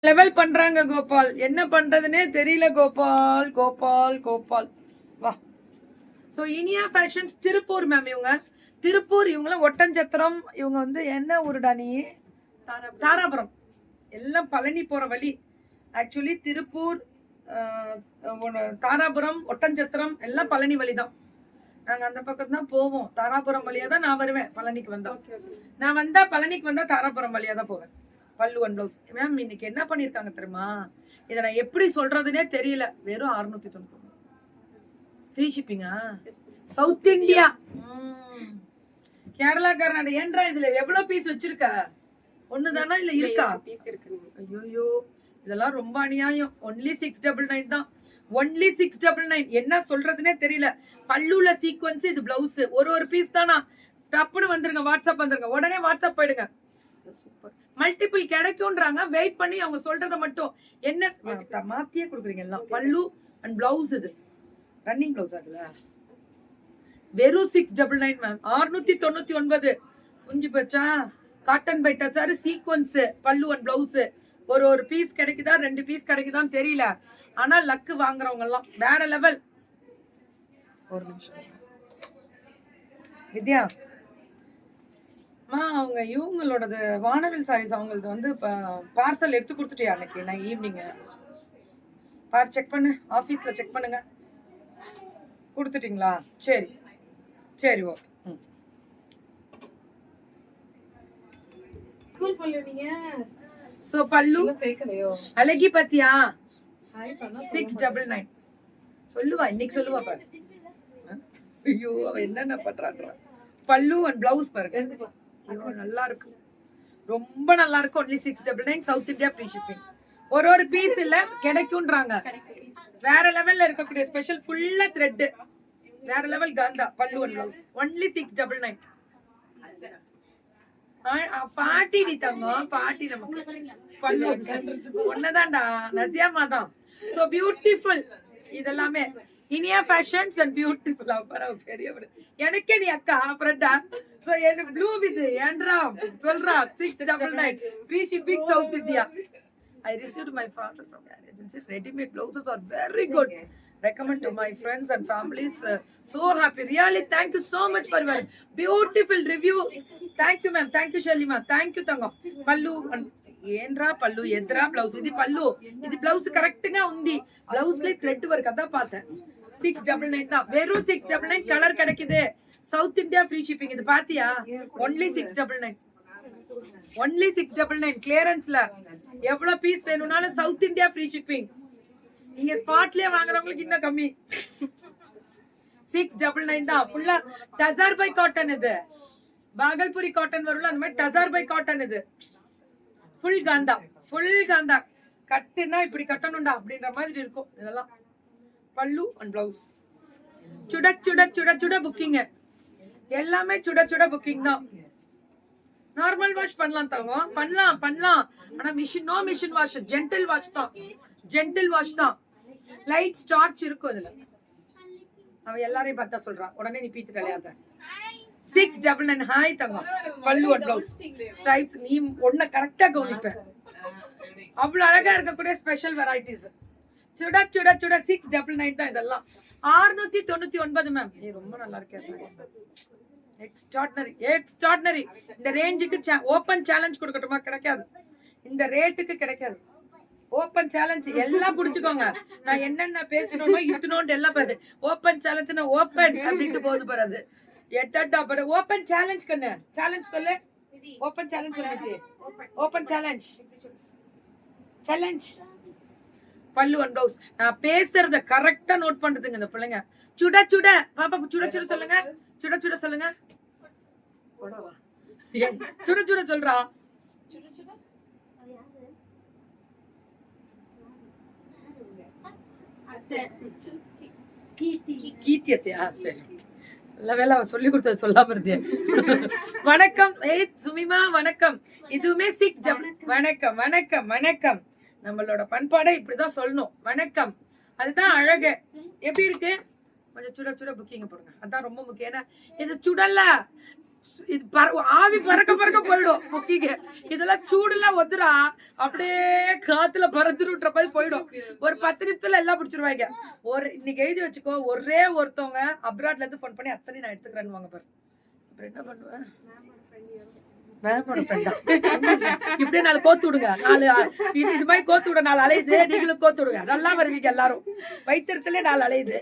Level பண்றாங்க கோபால். என்ன பண்றதுன்னே தெரியல கோபால். கோபால் கோபால் வா. So Iniya fashions Tiruppur ma'am. இவங்க திருப்பூர், இவங்களாம் ஒட்டஞ்சத்திரம். இவங்க வந்து என்ன ஊருடா நீ? தாராபுரம். எல்லாம் பழனி போற வழி. ஆக்சுவலி திருப்பூர், தாராபுரம், ஒட்டஞ்சத்திரம் எல்லாம் பழனி வழிதான். நாங்க அந்த பக்கம் தான் போவோம். தாராபுரம் வழியா தான் நான் வருவேன் பழனிக்கு வந்தா. நான் வந்தா பழனிக்கு வந்தா தாராபுரம் வழியா தான் போவேன். பல்லு அண்ட் பிளவுஸ். மேம் இன்னைக்கு என்ன பண்ணிருக்காங்க தெரியுமா? இதை நான் எப்படி சொல்றதுன்னே தெரியல. வெறும் 699 ஃப்ரீ ஷிப்பிங்கா? South India, Kerala, Karnataka. ஏன்றா இதுல எவ்வளவு பீஸ் வச்சிருக்க? ஒண்ணுதானா இல்ல இருக்கா? ஐயோ இதெல்லாம் ரொம்ப அநியாயம். ஒன்லி 699 தான். ஒன்லி 699. என்ன சொல்றதுன்னே தெரியல. பல்லுல சீக்வன்ஸ், இது பிளவுஸ். ஒரு பீஸ் தானா? டப்புன்னு வந்துருங்க, வாட்ஸ்அப் வந்துருங்க, உடனே வாட்ஸ்அப் போயிடுங்க. சூப்பர். மல்டிபிள் கிடைக்கும்ன்றாங்க. வெயிட் பண்ணி அவங்க சொல்றத மட்டும் என்ன மாத்தியே கொடுக்குறீங்க எல்லாம். பல்லு அண்ட் பிளவுஸ். இது ரன்னிங் பிளவுஸ் ஆகுல. வெறும் 699 மேம். 699 குஞ்சு பச்சா காட்டன் பை டசாரு சீக்வன்ஸ் பல்லு அண்ட் பிளவுஸ். ஒரு பீஸ் கிடைக்குதா 2 பீஸ் கிடைக்குதான்னு தெரியல. ஆனா லக்கு வாங்குறவங்க எல்லாம் வேற லெவல். ஒரு நிமிஷம் வித்யா அவங்க இவங்களோடது வானவில் சாரீஸ் அவங்களது வந்து பார்சல் எடுத்து கொடுத்துட்டியா அன்னைக்கு நான் ஈவினிங்? பார் செக் பண்ணு, ஆஃபீஸ்ல செக் பண்ணுங்க. கொடுத்துட்டீங்களா? சரி சரி ஓகே. சோ பல்லு அழகி பத்தியா 699 சொல்லுவா. இன்னைக்கு சொல்லுவா பாரு. ஐயோ அவ என்னென்ன பண்றான்றா. பல்லு அண்ட் பிளவுஸ் பாருங்க. ஐயோ நல்லா இருக்கு, ரொம்ப நல்லா இருக்கு. Only 699 south India free shipping. ஒரு பீஸ் இல்ல கிடைக்கும்ன்றாங்க. வேற லெவல்ல இருக்கக்கூடிய ஸ்பெஷல் ஃபுல்லா த்ரெட். வேற லெவல் காந்தா பல்லு அண்ட் பிளவுஸ். ஒன்லி 699. பாட்டி நீ தங்கம், பாட்டி நமக்கு பல்லு ஒன்னதான்டா நசியாமா தான். So beautiful. இதெல்லாமே இனியா ஃபேஷன்ஸ் அண்ட் பியூட்டிஃபுல். அப்புறம் பெரிய எனக்கே நீ அக்கா ஃப்ரெண்டா. சோ எனக்கு ப்ளூ வித் ஏன்ட்ரா சொல்றா 699 free shipping south India. I received my parcel from your agency. Ready-made blouses are very good. Recommend to my friends and families. So happy. Really, thank you so much for your beautiful review. Thank you, ma'am. Thank you, Shelly, ma'am. Thank you, Tangam. Pallu ఏంద్రా పళ్ళు ఎద్రా blouse. ఇది పళ్ళు, ఇది blouse correct గా ఉంది. Blouse లో thread work అదా పాత. 699 தான். வெறும் 699 கலர் கிடைக்குது. South India free shipping. இது பாத்தியா? ஒன்லி 699. ஒன்லி 699 கிளியரன்ஸ்ல. எவ்வளவு பீஸ் வேணும்னாலும் சவுத் இந்தியா ஃப்ரீ ஷிப்பிங். இங்க ஸ்பாட்லயே வாங்குறவங்களுக்கு இன்னும் கம்மி. 699 தான். ஃபுல்லா டசர் பை காட்டன். இது பாகல்புரி காட்டன் வரும்ல, அந்த மாதிரி டசர் பை காட்டன். இது ஃபுல் காந்தா, ஃபுல் காந்தா. கட்டுனா இப்படி கட்டணும்டா அப்படின்ற மாதிரி இருக்கும். இதெல்லாம் பல்லு அண்ட் பிளவுஸ். சுட சுட சுட சுட புக்கிங். எல்லாமே சுட சுட புக்கிங் தான். நார்மல் வாஷ் பண்ணலாம் தங்கம், பண்ணலாம். ஆனா machine, no machine wash, gentle wash தான். ஜென்டில் வாஷ் தான். லைட் ஸ்டார்ச் இருக்கும் இதுல. அவ எல்லாரையும் பார்த்தா சொல்றான், உடனே நீ பீத்து கலையாத. 699. ஹாய் தங்கம். பல்லு அண்ட் பிளவுஸ் ஸ்ட்ரைப்ஸ். நீ ஒன்ன கரெக்டா கவனிப்ப. அவ்வளவு அழகா இருக்கக்கூடிய ஸ்பெஷல் வெரைட்டிஸ். சுட சுட சுட 699 தான் இதெல்லாம். 699 மேம். நீ ரொம்ப நல்லா இருக்கே. Extraordinary, extraordinary. இந்த ரேஞ்சுக்கு ஓபன் சேலஞ்ச் கொடுக்கட்டுமா? கிடைக்காது. இந்த ரேட்டுக்கு கிடைக்காது. ஓபன் சேலஞ்ச் எல்லாம் புடிச்சுக்கோங்க. நான் என்னென்ன பேசணுமோ இத்தனோண்டு எல்லாம் பாரு. ஓபன் சேலஞ்ச்னா ஓபன் அப்படின்ட்டு போகுது பாரு. அது எட்டா பாரு. ஓபன் சேலஞ்ச் கண்ணு. சேலஞ்ச் சொல்லு. ஓபன் சேலஞ்ச் சொல்லிட்டு. Open challenge. சேலஞ்ச் பல்லு அண்ட் பிளவுஸ். நான் பேசுறத கரெக்டா நோட் பண்றதுங்க இந்த பிள்ளைங்க. சுட சுட பாப்பா சுட சுட சொல்லுங்க. சுட சுட சொல்லுங்க. சுட சுட சொல்றா. கீர்த்தியத்தையா? சரி, நல்ல வேலை சொல்லி கொடுத்தது சொல்லாம இருந்தேன். வணக்கம். சுமிமா வணக்கம். இதுவுமே 6. வணக்கம் வணக்கம் வணக்கம். நம்மளோட பண்பாடை இப்படிதான் சொல்லணும். வணக்கம். அதுதான் அழகு. எப்படி இருக்கு? கொஞ்சம் சுட சுட புக்கிங் போடுங்க. அதான் ரொம்ப முக்கியம். ஏன்னா இது சுடல, இது ஆவி பறக்க போயிடும் புக்கிங்க. இதெல்லாம் சூடுலாம் ஒத்துரா அப்படியே காத்துல பறந்துருன்ற மாதிரி போயிடும். ஒரு 10 நிமிஷத்துல எல்லாம் பிடிச்சிருவாங்க. இன்னைக்கு எழுதி வச்சுக்கோ, ஒரே ஒருத்தவங்க அப்ராட்ல இருந்து ஃபோன் பண்ணி அத்தனை நான் எடுத்துக்கிறேன்னு வாங்க பாரு. அப்புறம் என்ன பண்ணுவேன்? இப்படியே 4 கோத்து விடுங்க. 4 இது மாதிரி கோத்து விட 4 அலையுது. நீங்களும் கோத்து விடுங்க. நல்லா வருவீங்க எல்லாரும். வயிற்றுலயே 4 அலையுது.